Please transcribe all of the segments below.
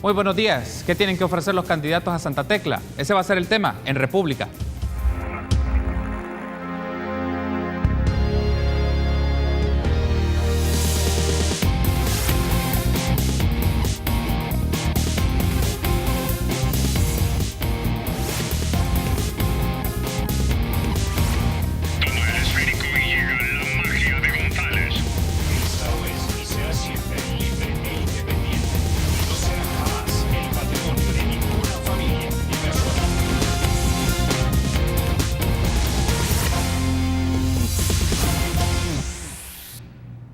Muy buenos días. ¿Qué tienen que ofrecer los candidatos a Santa Tecla? Ese va a ser el tema en República.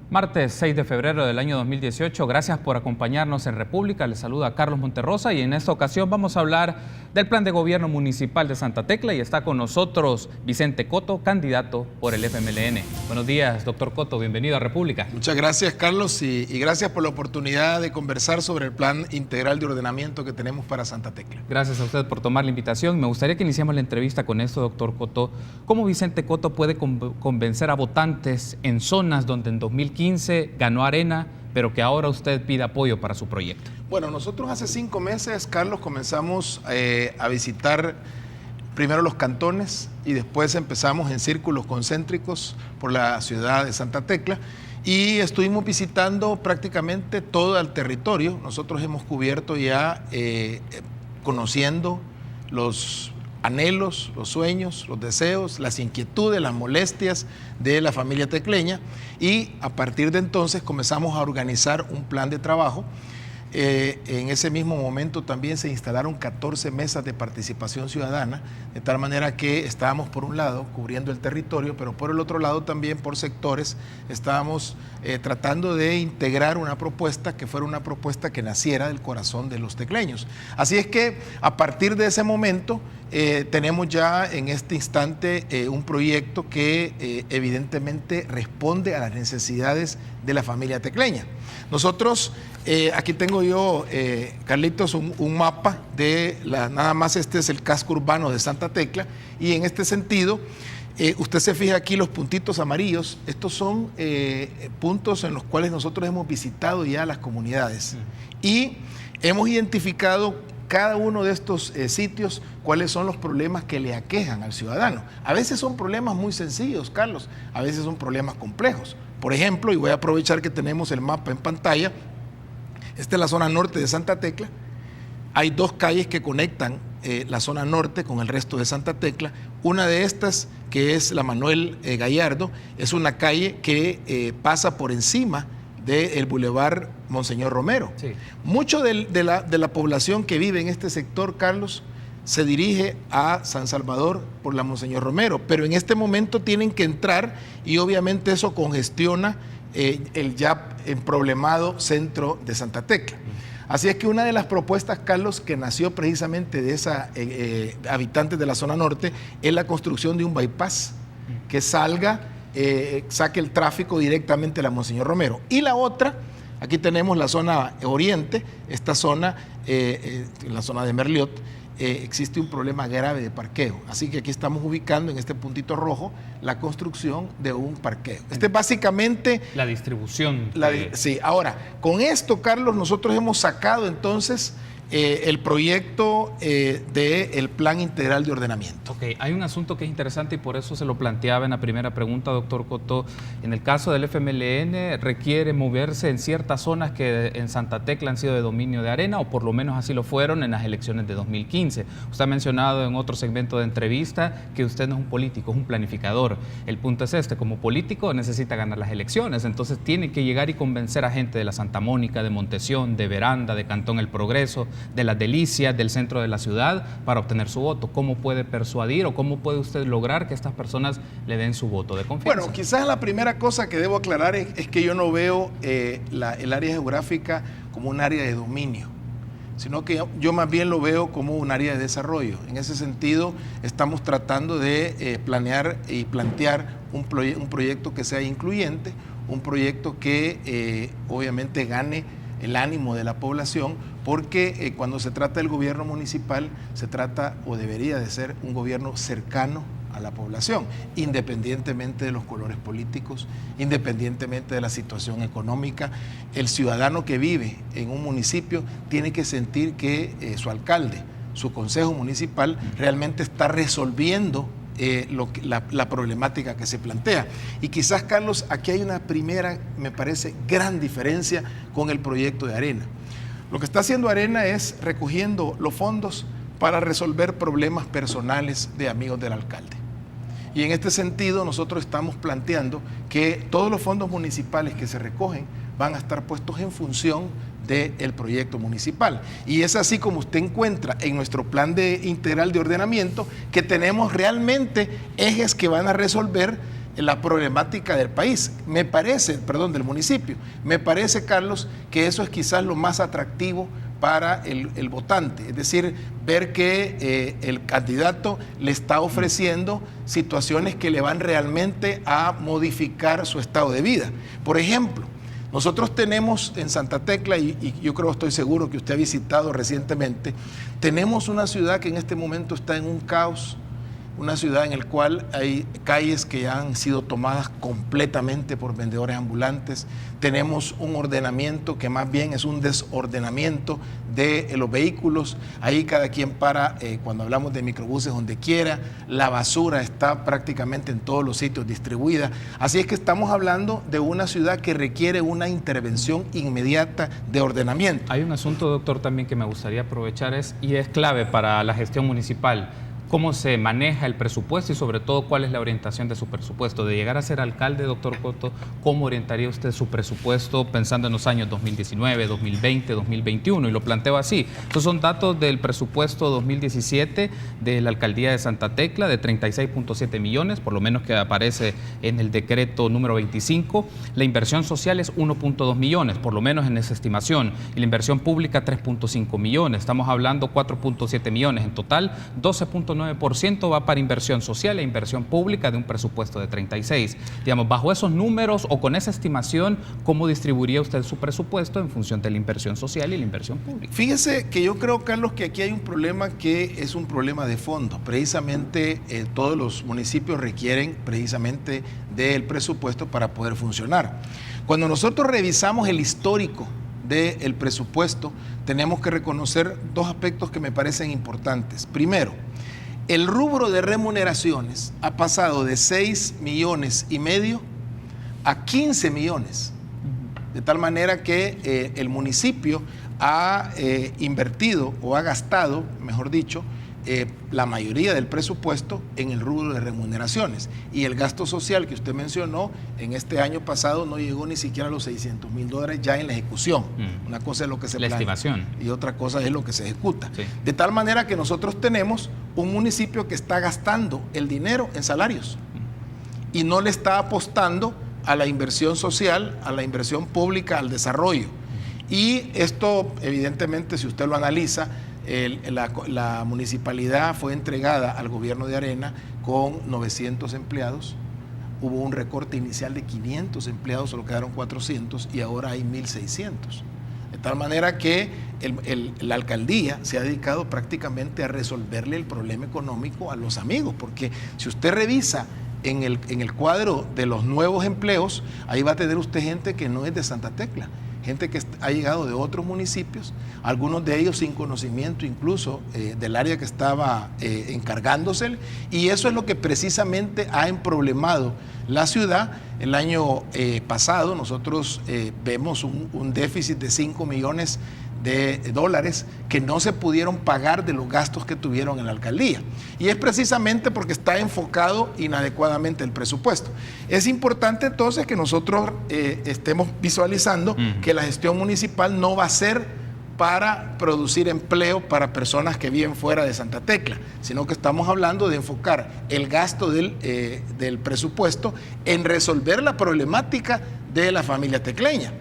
Martes 6 de febrero del año 2018, gracias por acompañarnos en República. Les saluda Carlos Monterrosa y en esta ocasión vamos a hablar del plan de gobierno municipal de Santa Tecla y está con nosotros Vicente Coto, candidato por el FMLN. Buenos días, doctor Coto, bienvenido a República. Muchas gracias, Carlos, y gracias por la oportunidad de conversar sobre el plan integral de ordenamiento que tenemos para Santa Tecla. Gracias a usted por tomar la invitación. Me gustaría que iniciemos la entrevista con esto, doctor Coto. ¿Cómo Vicente Coto puede convencer a votantes en zonas donde en 2015 ganó Arena, pero que ahora usted pide apoyo para su proyecto? Bueno, nosotros hace 5 meses, Carlos, comenzamos a visitar primero los cantones y después empezamos en círculos concéntricos por la ciudad de Santa Tecla y estuvimos visitando prácticamente todo el territorio. Nosotros hemos cubierto ya conociendo los anhelos, los sueños, los deseos, las inquietudes, las molestias de la familia tecleña y a partir de entonces comenzamos a organizar un plan de trabajo. En ese mismo momento también se instalaron 14 mesas de participación ciudadana, de tal manera que estábamos por un lado cubriendo el territorio, pero por el otro lado también por sectores estábamos tratando de integrar una propuesta que fuera una propuesta que naciera del corazón de los tecleños. Así es que a partir de ese momento tenemos ya en este instante un proyecto que evidentemente responde a las necesidades de la familia tecleña. Nosotros, aquí tengo yo, Carlitos, un mapa de nada más este es el casco urbano de Santa Tecla y en este sentido, usted se fija aquí los puntitos amarillos, estos son puntos en los cuales nosotros hemos visitado ya las comunidades y hemos identificado cada uno de estos sitios, cuáles son los problemas que le aquejan al ciudadano. A veces son problemas muy sencillos, Carlos, a veces son problemas complejos. Por ejemplo, y voy a aprovechar que tenemos el mapa en pantalla, esta es la zona norte de Santa Tecla. Hay 2 calles que conectan la zona norte con el resto de Santa Tecla. Una de estas, que es la Manuel Gallardo, es una calle que pasa por encima del Boulevard Monseñor Romero. Sí. Mucho de la población que vive en este sector, Carlos, se dirige a San Salvador por la Monseñor Romero, pero en este momento tienen que entrar y obviamente eso congestiona el ya emproblemado centro de Santa Tecla. Así es que una de las propuestas, Carlos, que nació precisamente de esa habitantes de la zona norte, es la construcción de un bypass que saque el tráfico directamente a la Monseñor Romero. Y la otra, aquí tenemos la zona oriente, esta zona, la zona de Merliot, existe un problema grave de parqueo. Así que aquí estamos ubicando en este puntito rojo la construcción de un parqueo. Este es básicamente la distribución. Sí, ahora, con esto, Carlos, nosotros hemos sacado entonces el proyecto del Plan Integral de Ordenamiento. Ok, hay un asunto que es interesante y por eso se lo planteaba en la primera pregunta, doctor Coto. En el caso del FMLN requiere moverse en ciertas zonas que en Santa Tecla han sido de dominio de Arena, o por lo menos así lo fueron en las elecciones de 2015. Usted ha mencionado en otro segmento de entrevista que usted no es un político, es un planificador. El punto es este: como político necesita ganar las elecciones, entonces tiene que llegar y convencer a gente de la Santa Mónica, de Montesión, de Veranda, de Cantón El Progreso, de Las Delicias, del centro de la ciudad, para obtener su voto. ¿Cómo puede persuadir o cómo puede usted lograr que estas personas le den su voto de confianza? Bueno, quizás la primera cosa que debo aclarar es que yo no veo el área geográfica como un área de dominio, sino que yo más bien lo veo como un área de desarrollo. En ese sentido, estamos tratando de planear y plantear un proyecto que sea incluyente, un proyecto que obviamente gane el ánimo de la población, porque cuando se trata del gobierno municipal, se trata o debería de ser un gobierno cercano a la población, independientemente de los colores políticos, independientemente de la situación económica. El ciudadano que vive en un municipio tiene que sentir que su alcalde, su consejo municipal, realmente está resolviendo la problemática que se plantea. Y quizás, Carlos, aquí hay una primera, me parece, gran diferencia con el proyecto de Arena. Lo que está haciendo Arena es recogiendo los fondos para resolver problemas personales de amigos del alcalde. Y en este sentido nosotros estamos planteando que todos los fondos municipales que se recogen van a estar puestos en función del proyecto municipal. Y es así como usted encuentra en nuestro plan integral de ordenamiento que tenemos realmente ejes que van a resolver la problemática del país. Me parece, perdón, del municipio. Me parece, Carlos, que eso es quizás lo más atractivo para el votante, es decir, ver que el candidato le está ofreciendo situaciones que le van realmente a modificar su estado de vida. Por ejemplo, nosotros tenemos en Santa Tecla, y yo creo, estoy seguro que usted ha visitado recientemente, tenemos una ciudad que en este momento está en un caos, una ciudad en la cual hay calles que han sido tomadas completamente por vendedores ambulantes. Tenemos un ordenamiento que más bien es un desordenamiento de los vehículos. Ahí cada quien para, cuando hablamos de microbuses, donde quiera. La basura está prácticamente en todos los sitios distribuida. Así es que estamos hablando de una ciudad que requiere una intervención inmediata de ordenamiento. Hay un asunto, doctor, también que me gustaría aprovechar y es clave para la gestión municipal. ¿Cómo se maneja el presupuesto y sobre todo cuál es la orientación de su presupuesto? De llegar a ser alcalde, doctor Coto, ¿cómo orientaría usted su presupuesto pensando en los años 2019, 2020, 2021? Y lo planteo así. Estos son datos del presupuesto 2017 de la alcaldía de Santa Tecla de 36.7 millones, por lo menos que aparece en el decreto número 25. La inversión social es 1.2 millones, por lo menos en esa estimación. Y la inversión pública 3.5 millones. Estamos hablando 4.7 millones. En total, 12.9% va para inversión social e inversión pública de un presupuesto de 36. Digamos, bajo esos números o con esa estimación, ¿cómo distribuiría usted su presupuesto en función de la inversión social y la inversión pública? Fíjese que yo creo, Carlos, que aquí hay un problema que es un problema de fondo. Precisamente todos los municipios requieren precisamente del presupuesto para poder funcionar. Cuando nosotros revisamos el histórico del presupuesto, tenemos que reconocer dos aspectos que me parecen importantes. Primero, el rubro de remuneraciones ha pasado de 6,5 millones a 15 millones, de tal manera que el municipio ha invertido o ha gastado, mejor dicho, la mayoría del presupuesto en el rubro de remuneraciones. Y el gasto social que usted mencionó, en este año pasado no llegó ni siquiera a los $600,000 ya en la ejecución. Una cosa es lo que se planea, estimación, y otra cosa es lo que se ejecuta. Sí. De tal manera que nosotros tenemos un municipio que está gastando el dinero en salarios y no le está apostando a la inversión social, a la inversión pública, al desarrollo. Y esto, evidentemente, si usted lo analiza, la municipalidad fue entregada al gobierno de Arena con 900 empleados. Hubo un recorte inicial de 500 empleados, solo quedaron 400 y ahora hay 1,600. De tal manera que la alcaldía se ha dedicado prácticamente a resolverle el problema económico a los amigos, porque si usted revisa en el cuadro de los nuevos empleos, ahí va a tener usted gente que no es de Santa Tecla, gente que ha llegado de otros municipios, algunos de ellos sin conocimiento incluso del área que estaba encargándose, y eso es lo que precisamente ha emproblemado la ciudad. El año pasado nosotros vemos un déficit de 5 millones de dólares que no se pudieron pagar de los gastos que tuvieron en la alcaldía. Y es precisamente porque está enfocado inadecuadamente el presupuesto. Es importante entonces que nosotros estemos visualizando que la gestión municipal no va a ser para producir empleo para personas que viven fuera de Santa Tecla, sino que estamos hablando de enfocar el gasto del presupuesto en resolver la problemática de la familia tecleña.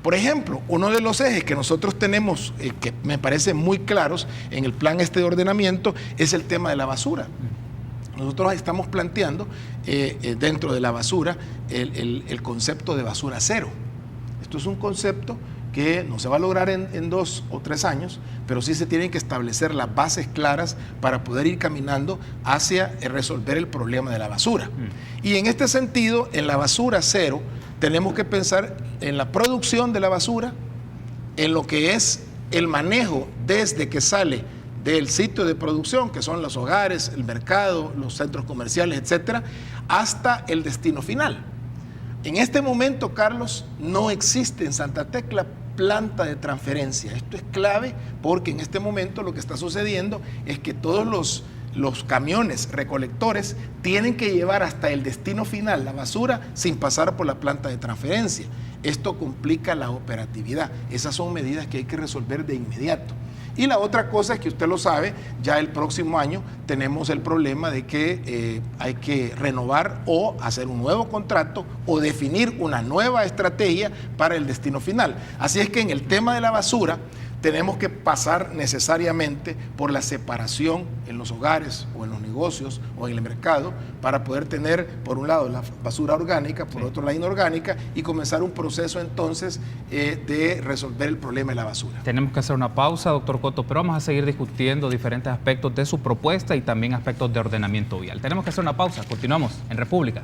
Por ejemplo, uno de los ejes que nosotros tenemos, que me parecen muy claros en el plan de ordenamiento, es el tema de la basura. Nosotros estamos planteando dentro de la basura el concepto de basura cero. Esto es un concepto que no se va a lograr en 2 o 3 años, pero sí se tienen que establecer las bases claras para poder ir caminando hacia resolver el problema de la basura. Y en este sentido, en la basura cero, tenemos que pensar en la producción de la basura, en lo que es el manejo desde que sale del sitio de producción, que son los hogares, el mercado, los centros comerciales, etcétera, hasta el destino final. En este momento, Carlos, no existe en Santa Tecla planta de transferencia. Esto es clave porque en este momento lo que está sucediendo es que todos los camiones recolectores tienen que llevar hasta el destino final la basura sin pasar por la planta de transferencia. Esto complica la operatividad. Esas son medidas que hay que resolver de inmediato. Y la otra cosa es que usted lo sabe, ya el próximo año tenemos el problema de que hay que renovar o hacer un nuevo contrato o definir una nueva estrategia para el destino final. Así es que en el tema de la basura tenemos que pasar necesariamente por la separación en los hogares o en los negocios o en el mercado para poder tener, por un lado, la basura orgánica, por otro, la inorgánica, y comenzar un proceso entonces de resolver el problema de la basura. Tenemos que hacer una pausa, doctor Cotto, pero vamos a seguir discutiendo diferentes aspectos de su propuesta y también aspectos de ordenamiento vial. Tenemos que hacer una pausa. Continuamos en República.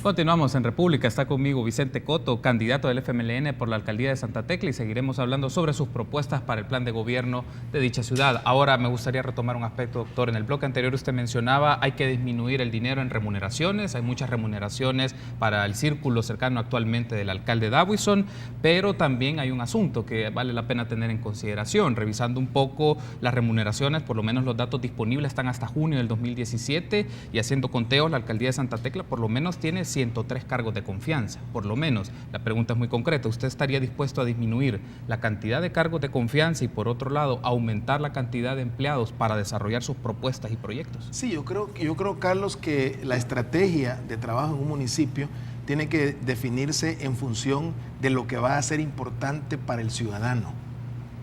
Continuamos en República. Está conmigo Vicente Cotto, candidato del FMLN por la alcaldía de Santa Tecla, y seguiremos hablando sobre sus propuestas para el plan de gobierno de dicha ciudad. Ahora me gustaría retomar un aspecto, doctor. En el bloque anterior usted mencionaba hay que disminuir el dinero en remuneraciones. Hay muchas remuneraciones para el círculo cercano actualmente del alcalde Dawison, pero también hay un asunto que vale la pena tener en consideración. Revisando un poco las remuneraciones, por lo menos los datos disponibles están hasta junio del 2017, y haciendo conteos, la alcaldía de Santa Tecla por lo menos tiene 103 cargos de confianza, por lo menos. La pregunta es muy concreta. ¿Usted estaría dispuesto a disminuir la cantidad de cargos de confianza y, por otro lado, aumentar la cantidad de empleados para desarrollar sus propuestas y proyectos? Sí, yo creo, Carlos, que la estrategia de trabajo en un municipio tiene que definirse en función de lo que va a ser importante para el ciudadano.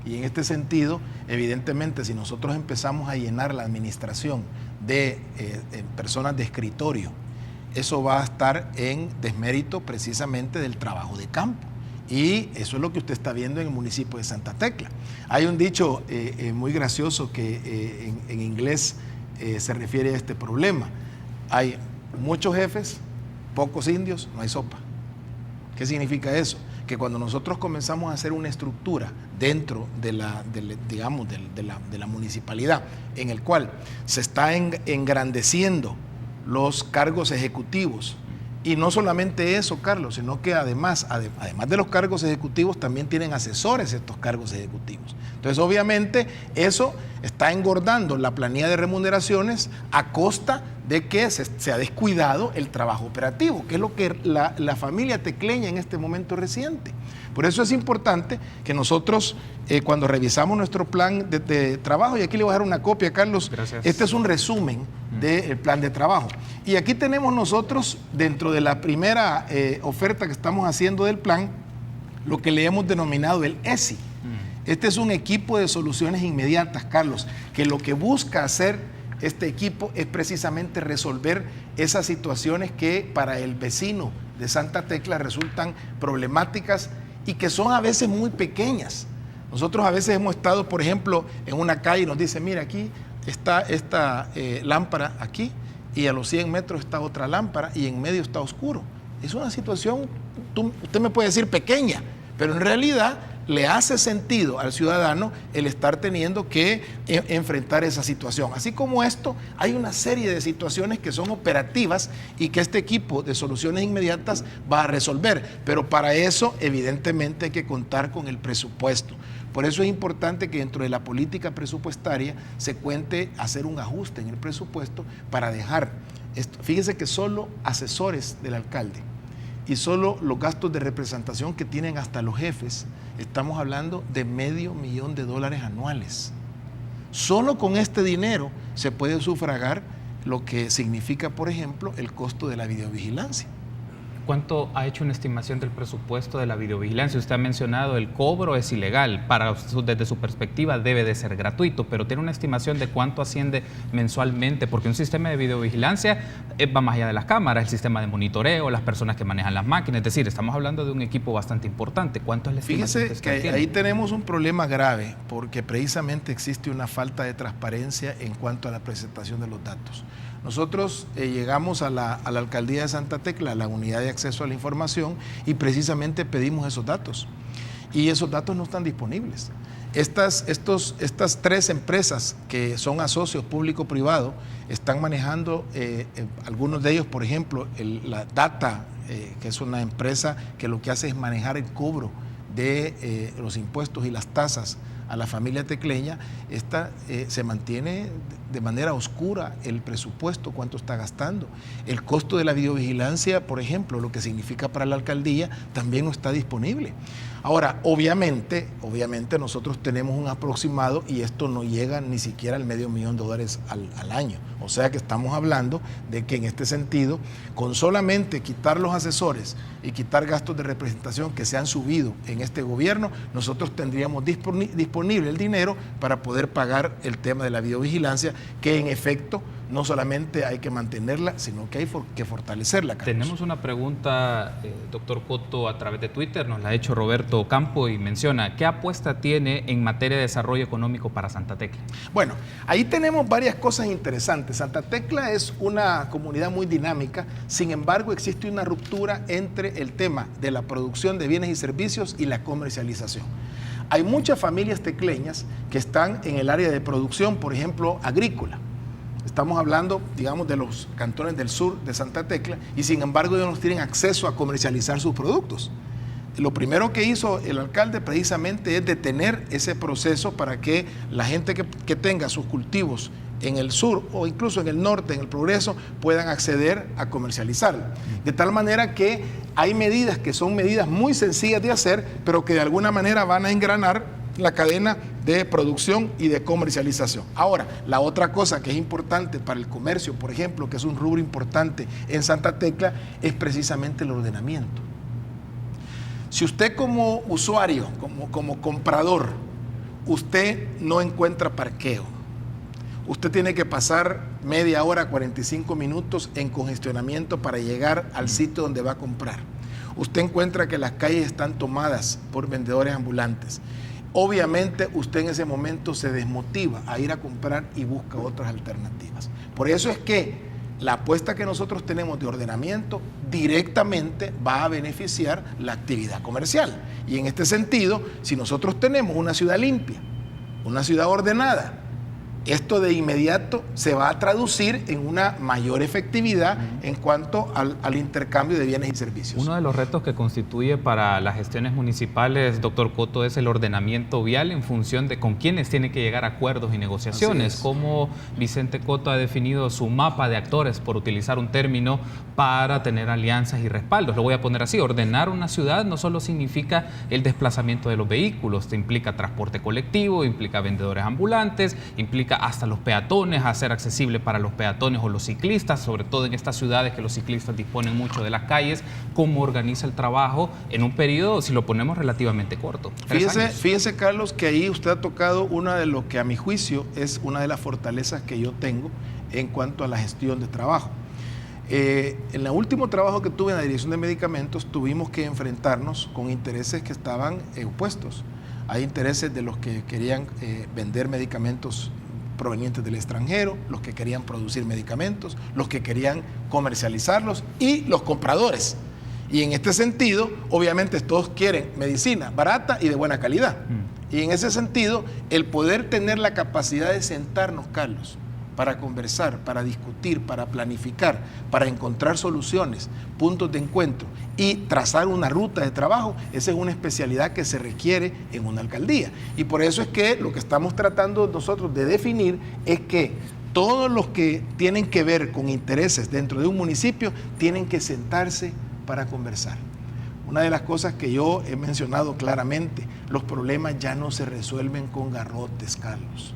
Y en este sentido, evidentemente, si nosotros empezamos a llenar la administración de personas de escritorio, eso va a estar en desmérito precisamente del trabajo de campo. Y eso es lo que usted está viendo en el municipio de Santa Tecla. Hay un dicho muy gracioso que en inglés se refiere a este problema. Hay muchos jefes, pocos indios, no hay sopa. ¿Qué significa eso? Que cuando nosotros comenzamos a hacer una estructura dentro de la municipalidad, en el cual se está engrandeciendo los cargos ejecutivos, y no solamente eso, Carlos, sino que además de los cargos ejecutivos también tienen asesores estos cargos ejecutivos. Entonces, obviamente, eso está engordando la planilla de remuneraciones a costa de que se ha descuidado el trabajo operativo, que es lo que la familia tecleña en este momento resiente. Por eso es importante que nosotros, cuando revisamos nuestro plan de trabajo, y aquí le voy a dar una copia, Carlos. Gracias. Este es un resumen del plan de trabajo. Y aquí tenemos nosotros, dentro de la primera oferta que estamos haciendo del plan, lo que le hemos denominado el ESI. Este es un equipo de soluciones inmediatas, Carlos, que lo que busca hacer este equipo es precisamente resolver esas situaciones que para el vecino de Santa Tecla resultan problemáticas y que son a veces muy pequeñas. Nosotros a veces hemos estado, por ejemplo, en una calle y nos dicen, mira, aquí está esta lámpara aquí, y a los 100 metros está otra lámpara y en medio está oscuro. Es una situación, usted me puede decir pequeña, pero en realidad le hace sentido al ciudadano el estar teniendo que enfrentar esa situación. Así como esto, hay una serie de situaciones que son operativas y que este equipo de soluciones inmediatas va a resolver, pero para eso evidentemente hay que contar con el presupuesto. Por eso es importante que dentro de la política presupuestaria se cuente hacer un ajuste en el presupuesto para dejar esto. Fíjese que solo asesores del alcalde y solo los gastos de representación que tienen hasta los jefes, estamos hablando de $500,000 anuales. Solo con este dinero se puede sufragar lo que significa, por ejemplo, el costo de la videovigilancia. ¿Cuánto ha hecho una estimación del presupuesto de la videovigilancia? Usted ha mencionado el cobro es ilegal, desde su perspectiva debe de ser gratuito, pero ¿tiene una estimación de cuánto asciende mensualmente? Porque un sistema de videovigilancia va más allá de las cámaras, el sistema de monitoreo, las personas que manejan las máquinas, es decir, estamos hablando de un equipo bastante importante. ¿Cuánto es la estimación? Fíjese que ahí tenemos un problema grave, porque precisamente existe una falta de transparencia en cuanto a la presentación de los datos. Nosotros llegamos a la alcaldía de Santa Tecla, a la unidad de acceso a la información, y precisamente pedimos esos datos. Y esos datos no están disponibles. Estas 3 empresas que son asocios público-privado están manejando, algunos de ellos, por ejemplo, la Data, que es una empresa que lo que hace es manejar el cobro de los impuestos y las tasas a la familia tecleña. Se mantiene de manera oscura el presupuesto, cuánto está gastando. El costo de la videovigilancia, por ejemplo, lo que significa para la alcaldía, también no está disponible. Ahora, obviamente nosotros tenemos un aproximado y esto no llega ni siquiera al $500,000 al año. O sea que estamos hablando de que en este sentido, con solamente quitar los asesores y quitar gastos de representación que se han subido en este gobierno, nosotros tendríamos disponible el dinero para poder pagar el tema de la videovigilancia, que en efecto no solamente hay que mantenerla, sino que hay que fortalecerla, Carlos. Tenemos una pregunta, doctor Cotto, a través de Twitter, nos la ha hecho Roberto Campo y menciona, ¿qué apuesta tiene en materia de desarrollo económico para Santa Tecla? Bueno, ahí tenemos varias cosas interesantes. Santa Tecla es una comunidad muy dinámica, sin embargo existe una ruptura entre el tema de la producción de bienes y servicios y la comercialización. Hay muchas familias tecleñas que están en el área de producción, por ejemplo, agrícola. Estamos hablando, digamos, de los cantones del sur de Santa Tecla, y sin embargo ellos no tienen acceso a comercializar sus productos. Lo primero que hizo el alcalde precisamente es detener ese proceso para que la gente que tenga sus cultivos en el sur o incluso en el norte, en el Progreso, puedan acceder a comercializarlo. De tal manera que hay medidas que son medidas muy sencillas de hacer, pero que de alguna manera van a engranar la cadena de producción y de comercialización. Ahora, la otra cosa que es importante para el comercio, por ejemplo, que es un rubro importante en Santa Tecla, es precisamente el ordenamiento. Si usted como usuario, como comprador, usted no encuentra parqueo, usted tiene que pasar media hora, 45 minutos en congestionamiento para llegar al sitio donde va a comprar. Usted encuentra que las calles están tomadas por vendedores ambulantes. Obviamente usted en ese momento se desmotiva a ir a comprar y busca otras alternativas. Por eso es que la apuesta que nosotros tenemos de ordenamiento directamente va a beneficiar la actividad comercial. Y en este sentido, si nosotros tenemos una ciudad limpia, una ciudad ordenada, esto de inmediato se va a traducir en una mayor efectividad en cuanto al intercambio de bienes y servicios. Uno de los retos que constituye para las gestiones municipales, doctor Cotto, es el ordenamiento vial en función de con quiénes tienen que llegar a acuerdos y negociaciones. ¿Cómo Vicente Cotto ha definido su mapa de actores, por utilizar un término, para tener alianzas y respaldos? Lo voy a poner así: ordenar una ciudad no solo significa el desplazamiento de los vehículos, implica transporte colectivo, implica vendedores ambulantes, implica hasta los peatones, hacer accesible para los peatones o los ciclistas, sobre todo en estas ciudades que los ciclistas disponen mucho de las calles. ¿Cómo organiza el trabajo en un periodo, si lo ponemos, relativamente corto? Fíjese, Carlos, que ahí usted ha tocado una de lo que a mi juicio es una de las fortalezas que yo tengo en cuanto a la gestión de trabajo. En el último trabajo que tuve en la Dirección de Medicamentos, tuvimos que enfrentarnos con intereses que estaban opuestos. Hay intereses de los que querían vender medicamentos provenientes del extranjero, los que querían producir medicamentos, los que querían comercializarlos y los compradores. Y en este sentido, obviamente todos quieren medicina barata y de buena calidad. Y en ese sentido, el poder tener la capacidad de sentarnos, Carlos, para conversar, para discutir, para planificar, para encontrar soluciones, puntos de encuentro y trazar una ruta de trabajo, esa es una especialidad que se requiere en una alcaldía. Y por eso es que lo que estamos tratando nosotros de definir es que todos los que tienen que ver con intereses dentro de un municipio tienen que sentarse para conversar. Una de las cosas que yo he mencionado claramente, los problemas ya no se resuelven con garrotes, Carlos.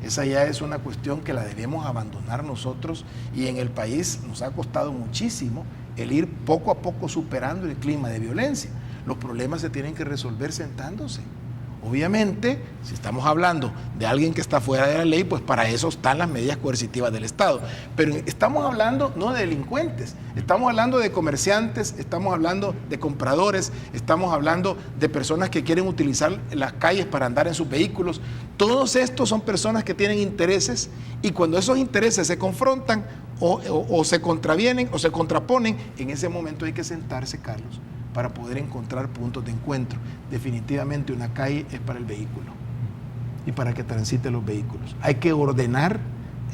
Esa ya es una cuestión que la debemos abandonar nosotros, y en el país nos ha costado muchísimo el ir poco a poco superando el clima de violencia. Los problemas se tienen que resolver sentándose. Obviamente, si estamos hablando de alguien que está fuera de la ley, pues para eso están las medidas coercitivas del Estado. Pero estamos hablando no de delincuentes, estamos hablando de comerciantes, estamos hablando de compradores, estamos hablando de personas que quieren utilizar las calles para andar en sus vehículos. Todos estos son personas que tienen intereses, y cuando esos intereses se confrontan o se contravienen o se contraponen, en ese momento hay que sentarse, Carlos, para poder encontrar puntos de encuentro. Definitivamente una calle es para el vehículo y para que transiten los vehículos. Hay que ordenar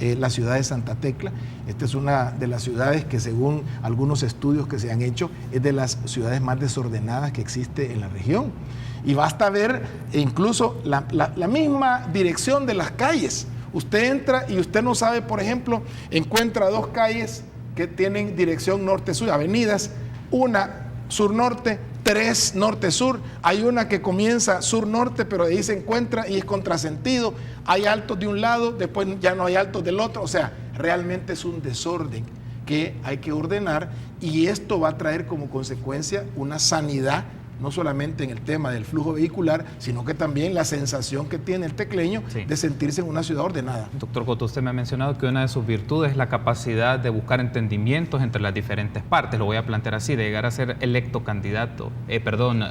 la ciudad de Santa Tecla. Esta es una de las ciudades que, según algunos estudios que se han hecho, es de las ciudades más desordenadas que existe en la región. Y basta ver incluso la misma dirección de las calles. Usted entra y usted no sabe, por ejemplo, encuentra dos calles que tienen dirección norte-sur, avenidas, una sur-norte, tres norte-sur, hay una que comienza sur-norte, pero ahí se encuentra y es contrasentido, hay altos de un lado, después ya no hay altos del otro, o sea, realmente es un desorden que hay que ordenar, y esto va a traer como consecuencia una sanidad, no solamente en el tema del flujo vehicular, sino que también la sensación que tiene el tecleño de sentirse en una ciudad ordenada. Doctor Cotto, usted me ha mencionado que una de sus virtudes es la capacidad de buscar entendimientos entre las diferentes partes. Lo voy a plantear así: de llegar a ser electo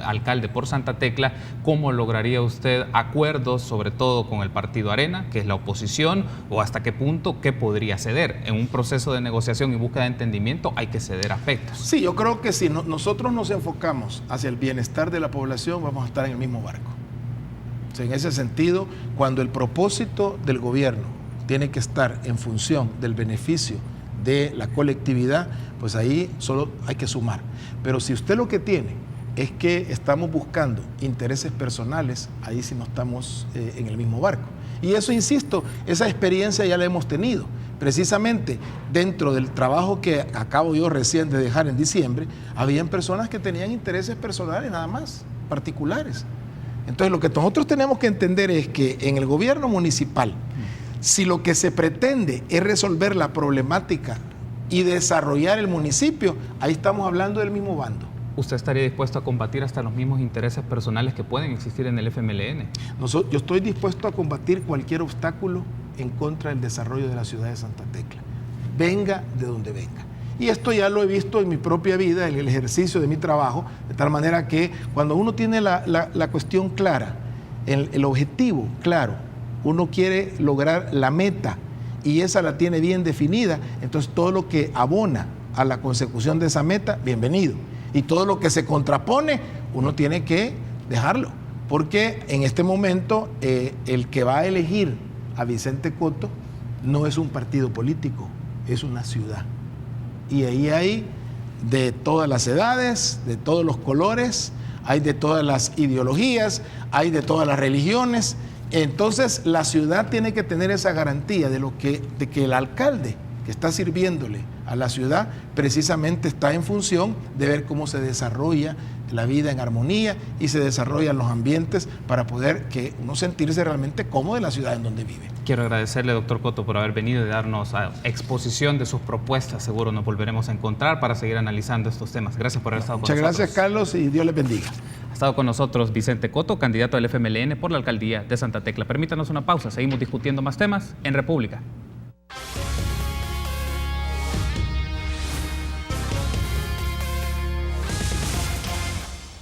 alcalde por Santa Tecla, ¿cómo lograría usted acuerdos, sobre todo con el partido Arena, que es la oposición, o hasta qué punto qué podría ceder? En un proceso de negociación y búsqueda de entendimiento hay que ceder aspectos. Sí, yo creo que si nosotros nos enfocamos hacia el bienestar de la población, vamos a estar en el mismo barco. O sea, en ese sentido, cuando el propósito del gobierno tiene que estar en función del beneficio de la colectividad, pues ahí solo hay que sumar. Pero si usted lo que tiene es que estamos buscando intereses personales, ahí sí no estamos en el mismo barco. Y eso, insisto, esa experiencia ya la hemos tenido. Precisamente dentro del trabajo que acabo yo recién de dejar en diciembre, habían personas que tenían intereses personales nada más, particulares. Entonces, lo que nosotros tenemos que entender es que en el gobierno municipal, si lo que se pretende es resolver la problemática y desarrollar el municipio, ahí estamos hablando del mismo bando. ¿Usted estaría dispuesto a combatir hasta los mismos intereses personales que pueden existir en el FMLN? Yo estoy dispuesto a combatir cualquier obstáculo en contra del desarrollo de la ciudad de Santa Tecla, venga de donde venga. Y esto ya lo he visto en mi propia vida, en el ejercicio de mi trabajo, de tal manera que cuando uno tiene la cuestión clara, el objetivo claro, uno quiere lograr la meta y esa la tiene bien definida, entonces todo lo que abona a la consecución de esa meta, bienvenido. Y todo lo que se contrapone, uno tiene que dejarlo, porque en este momento el que va a elegir a Vicente Cotto no es un partido político, es una ciudad. Y ahí hay de todas las edades, de todos los colores, hay de todas las ideologías, hay de todas las religiones. Entonces la ciudad tiene que tener esa garantía de que el alcalde que está sirviéndole a la ciudad precisamente está en función de ver cómo se desarrolla la vida en armonía y se desarrollan los ambientes para poder que uno sentirse realmente cómodo en la ciudad en donde vive. Quiero agradecerle, doctor Cotto, por haber venido y darnos exposición de sus propuestas. Seguro nos volveremos a encontrar para seguir analizando estos temas. Gracias por haber estado con nosotros. Muchas gracias, Carlos, y Dios les bendiga. Ha estado con nosotros Vicente Cotto, candidato del FMLN por la alcaldía de Santa Tecla. Permítanos una pausa, seguimos discutiendo más temas en República.